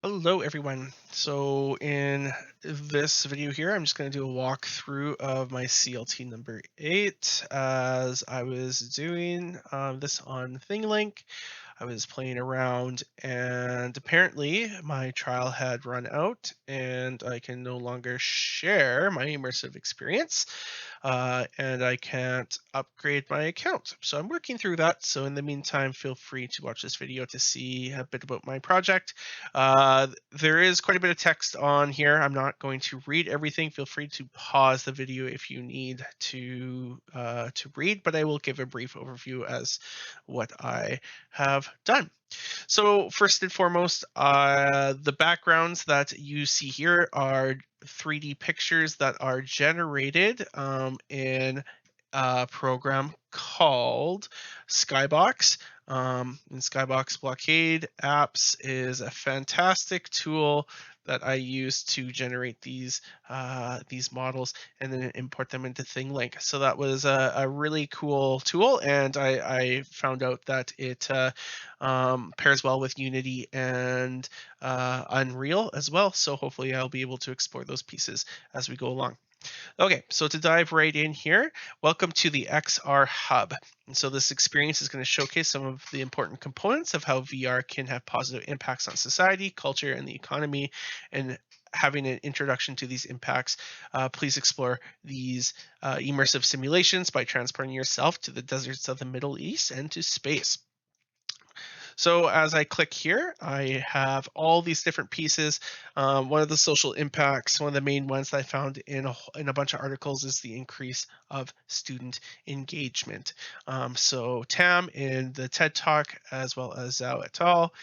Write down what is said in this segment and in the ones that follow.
Hello everyone. So in this video here, I'm just going to do a walkthrough of my CLT number 8 as I was doing this on Thinglink. I was playing around and apparently my trial had run out and I can no longer share my immersive experience and I can't upgrade my account. So I'm working through that. So in the meantime, feel free to watch this video to see a bit about my project. There is quite a bit of text on here. I'm not going to read everything. Feel free to pause the video if you need to read, but I will give a brief overview as what I have done. So first and foremost, the backgrounds that you see here are 3D pictures that are generated in a program called Skybox. And Skybox Blockade Apps is a fantastic tool that I use to generate these models and then import them into Thinglink. So that was a really cool tool, and I found out that it pairs well with Unity and Unreal as well. So hopefully I'll be able to explore those pieces as we go along. Okay, so to dive right in here, welcome to the XR Hub. And so this experience is going to showcase some of the important components of how VR can have positive impacts on society, culture, and the economy. And having an introduction to these impacts, please explore these immersive simulations by transporting yourself to the deserts of the Middle East and to space. So as I click here, I have all these different pieces. One of the social impacts, one of the main ones that I found in a bunch of articles is the increase of student engagement. So Tam in the TED Talk, as well as Zhao et al.,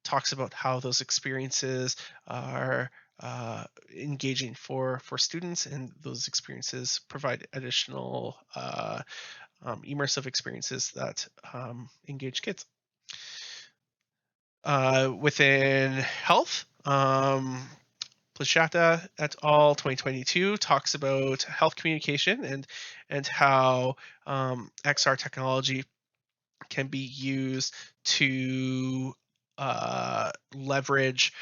talks about how those experiences are engaging for students, and those experiences provide additional immersive experiences that engage kids. Within health, Plashata et al. 2022 talks about health communication and how XR technology can be used to leverage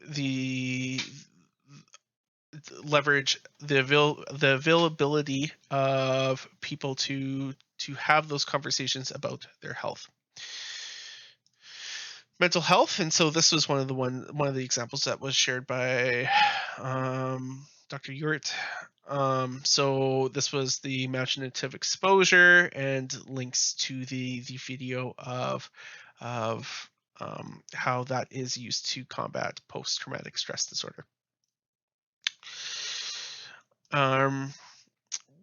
the the availability of people to have those conversations about their health. Mental health, and so this was one of the examples that was shared by Dr. Urt. So this was the imaginative exposure and links to the video of how that is used to combat post-traumatic stress disorder.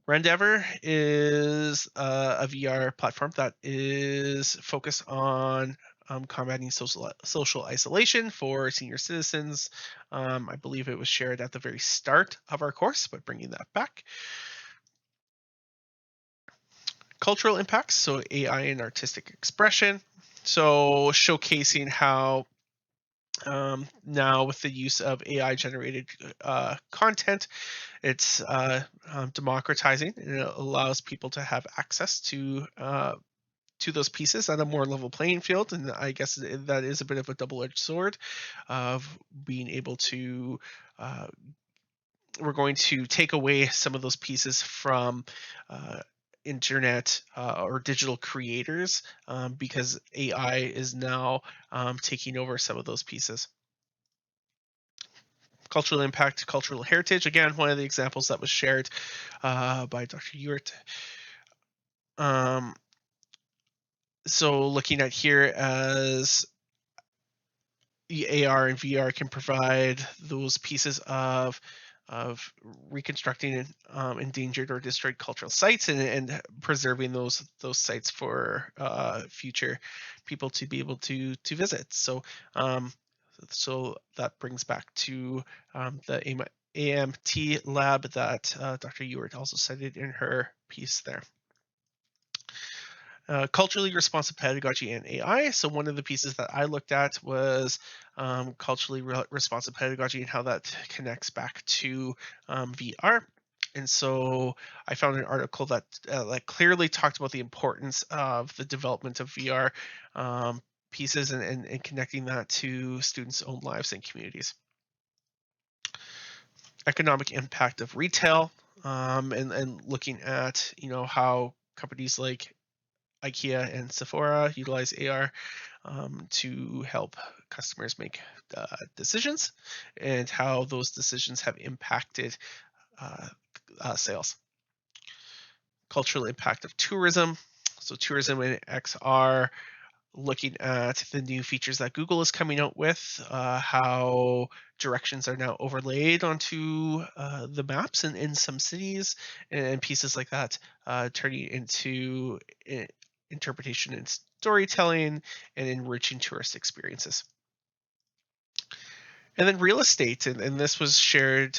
Rendeavor is a VR platform that is focused on combating social isolation for senior citizens. I believe it was shared at the very start of our course, but bringing that back. Cultural impacts, so AI and artistic expression. So showcasing how now with the use of AI generated content, it's democratizing, and it allows people to have access to those pieces on a more level playing field. And I guess that is a bit of a double-edged sword of being able to we're going to take away some of those pieces from internet or digital creators because AI is now taking over some of those pieces. Cultural impact, cultural heritage. Again, one of the examples that was shared by Dr. Urt. So looking at here as the AR and VR can provide those pieces of reconstructing endangered or destroyed cultural sites and preserving those sites for future people to be able to visit. So so that brings back to the AMT lab that Dr. Ewart also cited in her piece there. Culturally responsive pedagogy and AI. So one of the pieces that I looked at was culturally responsive pedagogy and how that connects back to VR. And so I found an article that clearly talked about the importance of the development of VR pieces and connecting that to students' own lives and communities. Economic impact of retail, and looking at how companies like IKEA and Sephora utilize AR to help customers make decisions, and how those decisions have impacted uh, sales. Cultural impact of tourism. So tourism and XR, looking at the new features that Google is coming out with, how directions are now overlaid onto the maps in some cities, and pieces like that, turning into interpretation and storytelling and enriching tourist experiences. And then real estate, and this was shared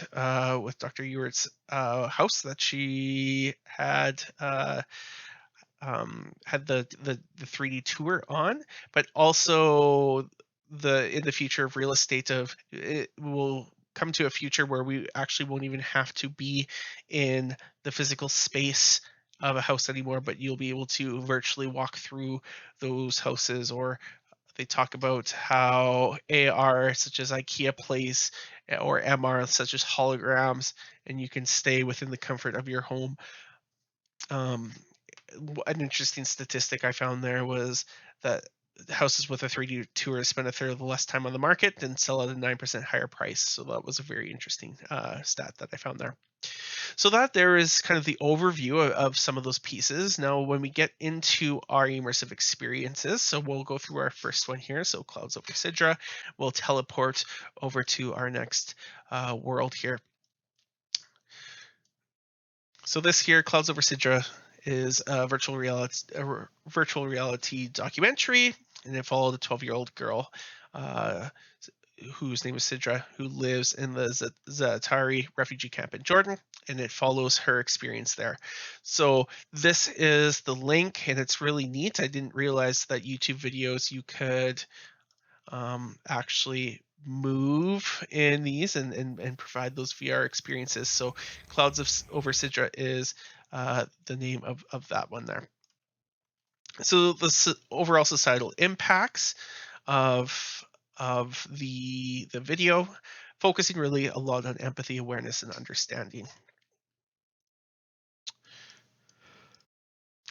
with Dr. Ewert's house that she had the 3D tour on, but also in the future of real estate, of it will come to a future where we actually won't even have to be in the physical space of a house anymore, but you'll be able to virtually walk through those houses. Or they talk about how AR, such as IKEA Place, or MR, such as holograms, and you can stay within the comfort of your home. An interesting statistic I found there was that houses with a 3D tour spend a third of the less time on the market and sell at a 9% higher price. So that was a very interesting stat that I found there. So that there is kind of the overview of some of those pieces. Now, when we get into our immersive experiences, so we'll go through our first one here. So Clouds over Sidra, we'll teleport over to our next world here. So this here, Clouds over Sidra, is a virtual reality documentary, and it followed a 12-year-old girl whose name is Sidra, who lives in the Zaatari refugee camp in Jordan, and it follows her experience there. So this is the link, and it's really neat. I didn't realize that YouTube videos, you could actually move in these and provide those VR experiences. So Clouds over Sidra is the name of that one there. So the overall societal impacts of the video, focusing really a lot on empathy, awareness, and understanding.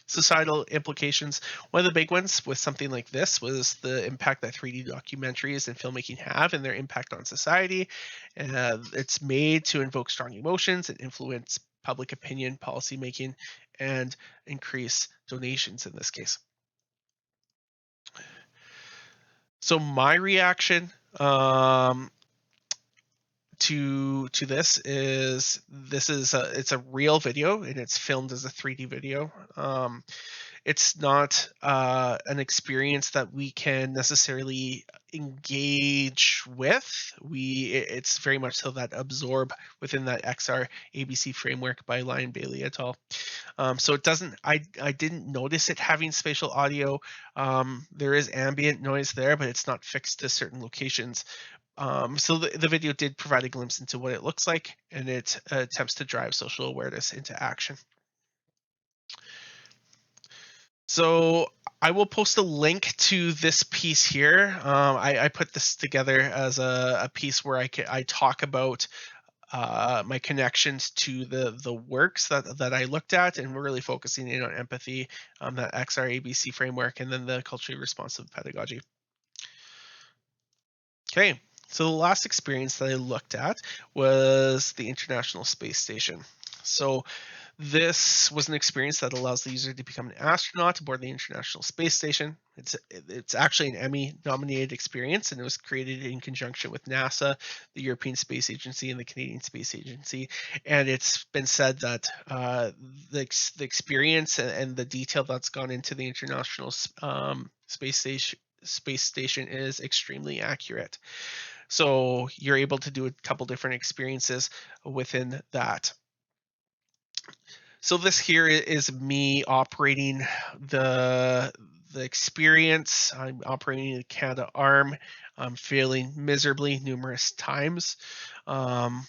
Societal implications. One of the big ones with something like this was the impact that 3D documentaries and filmmaking have and their impact on society. It's made to invoke strong emotions and influence public opinion, policymaking, and increase donations in this case. So my reaction to this is it's a real video, and it's filmed as a 3D video. It's not an experience that we can necessarily engage with. It's very much so that absorb within that XR ABC framework by Lion Bailey et al. So it doesn't. I didn't notice it having spatial audio. There is ambient noise there, but it's not fixed to certain locations. So the video did provide a glimpse into what it looks like, and it attempts to drive social awareness into action. So I will post a link to this piece here. I put this together as a piece where I talk about my connections to the works that I looked at, and we're really focusing in on empathy, that XR ABC framework, and then the culturally responsive pedagogy. Okay. So the last experience that I looked at was the International Space Station. So this was an experience that allows the user to become an astronaut aboard the International Space Station. It's actually an Emmy-nominated experience, and it was created in conjunction with NASA, the European Space Agency, and the Canadian Space Agency. And it's been said that the experience and the detail that's gone into the International Space Station is extremely accurate. So you're able to do a couple different experiences within that. So this here is me operating the experience. I'm operating the Canada arm. I'm failing miserably numerous times. And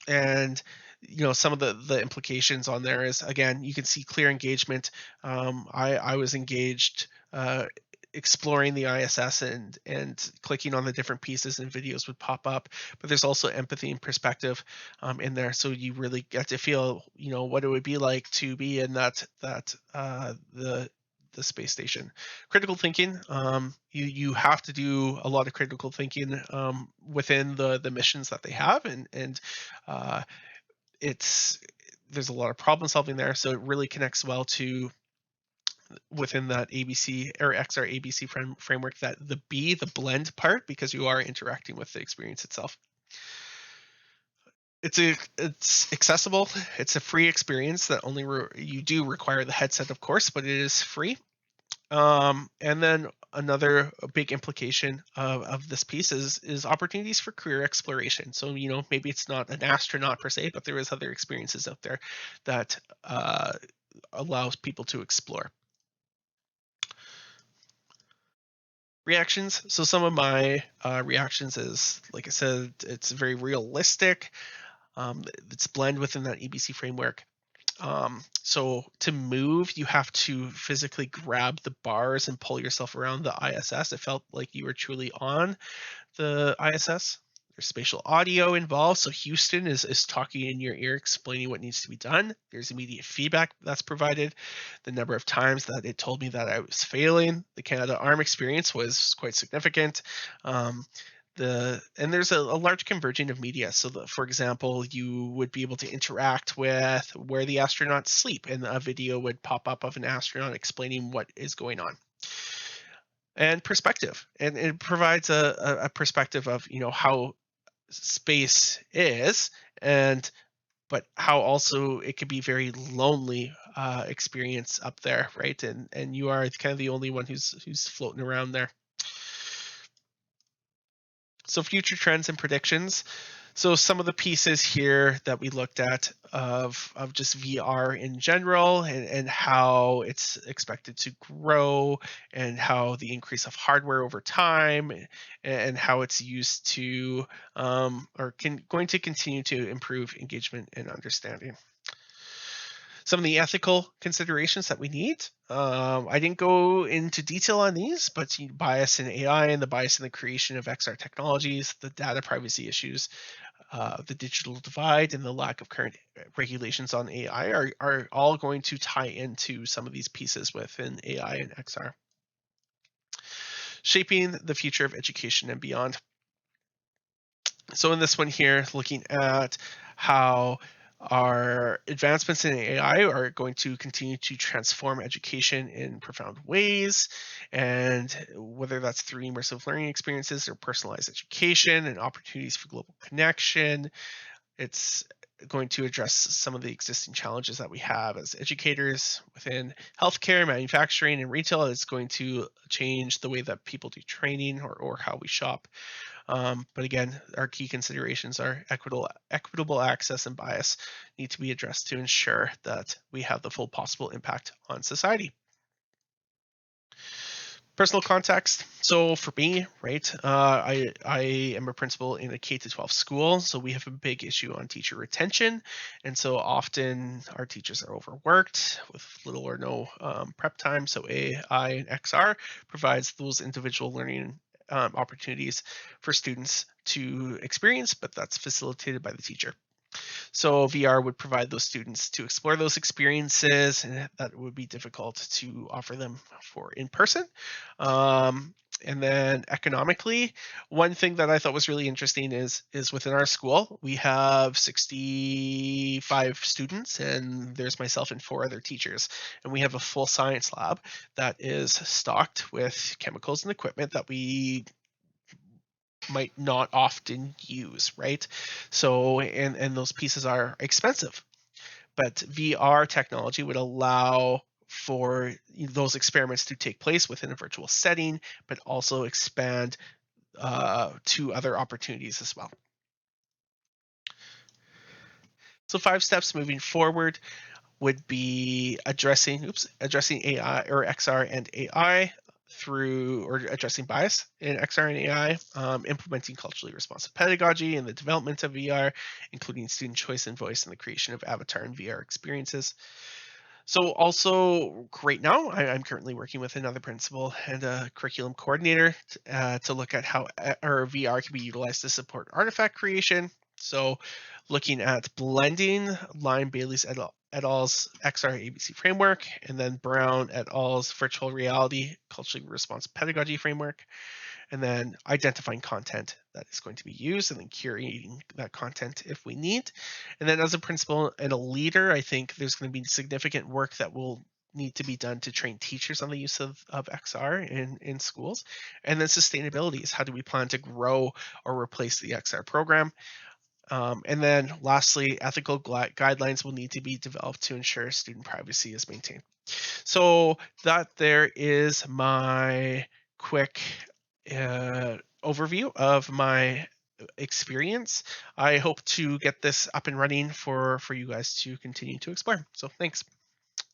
some of the implications on there is, again, you can see clear engagement. I was engaged exploring the ISS and clicking on the different pieces and videos would pop up. But there's also empathy and perspective in there, so you really get to feel, what it would be like to be in the space station. Critical thinking, you have to do a lot of critical thinking within the missions that they have, and uh, it's there's a lot of problem solving there, so it really connects well to within that ABC or XR ABC framework, that the blend part, because you are interacting with the experience itself. It's accessible. It's a free experience that only you do require the headset, of course, but it is free. And then another big implication of this piece is opportunities for career exploration. So, maybe it's not an astronaut per se, but there is other experiences out there that allows people to explore. Reactions. So some of my reactions is, like I said, it's very realistic. It's blend within that ABC framework. So to move, you have to physically grab the bars and pull yourself around the ISS. It felt like you were truly on the ISS. There's spatial audio involved, so Houston is talking in your ear, explaining what needs to be done. There's immediate feedback that's provided. The number of times that it told me that I was failing, the Canada Arm experience was quite significant. And there's a large converging of media. So, for example, you would be able to interact with where the astronauts sleep, and a video would pop up of an astronaut explaining what is going on. And perspective, and it provides a perspective of how space is, but how also it could be very lonely experience up there, right? And you are kind of the only one who's floating around there. So future trends and predictions. So some of the pieces here that we looked at of just VR in general, and how it's expected to grow, and how the increase of hardware over time, and how it's used to going to continue to improve engagement and understanding. Some of the ethical considerations that we need. I didn't go into detail on these, but bias in AI and the bias in the creation of XR technologies, the data privacy issues, the digital divide, and the lack of current regulations on AI are all going to tie into some of these pieces within AI and XR. Shaping the future of education and beyond. So in this one here, looking at how our advancements in AI are going to continue to transform education in profound ways, and whether that's through immersive learning experiences or personalized education and opportunities for global connection. It's going to address some of the existing challenges that we have as educators within healthcare, manufacturing, and retail. It's going to change the way that people do training or how we shop. But again, our key considerations are equitable access and bias need to be addressed to ensure that we have the full possible impact on society. Personal context. So for me, right, I am a principal in a K-12 school, so we have a big issue on teacher retention, and so often our teachers are overworked with little or no prep time. So AI and XR provides those individual learning opportunities for students to experience, but that's facilitated by the teacher. So VR would provide those students to explore those experiences, and that would be difficult to offer them for in person. And then economically, one thing that I thought was really interesting is within our school, we have 65 students, and there's myself and 4 other teachers. And we have a full science lab that is stocked with chemicals and equipment that we might not often use, right? So, and those pieces are expensive, but VR technology would allow for those experiments to take place within a virtual setting, but also expand to other opportunities as well. So 5 steps moving forward would be addressing AI or XR and AI or addressing bias in XR and AI, implementing culturally responsive pedagogy in the development of VR, including student choice and voice in the creation of avatar and VR experiences. So also right now, I'm currently working with another principal and a curriculum coordinator to look at how our VR can be utilized to support artifact creation. So looking at blending Lime Bailey's et al.'s XR ABC framework, and then Brown et al.'s virtual reality culturally responsive pedagogy framework, and then identifying content that is going to be used and then curating that content if we need. And then as a principal and a leader, I think there's going to be significant work that will need to be done to train teachers on the use of XR in schools. And then sustainability is how do we plan to grow or replace the XR program? And then lastly, ethical guidelines will need to be developed to ensure student privacy is maintained. So that there is my quick overview of my experience. I hope to get this up and running for you guys to continue to explore. So thanks.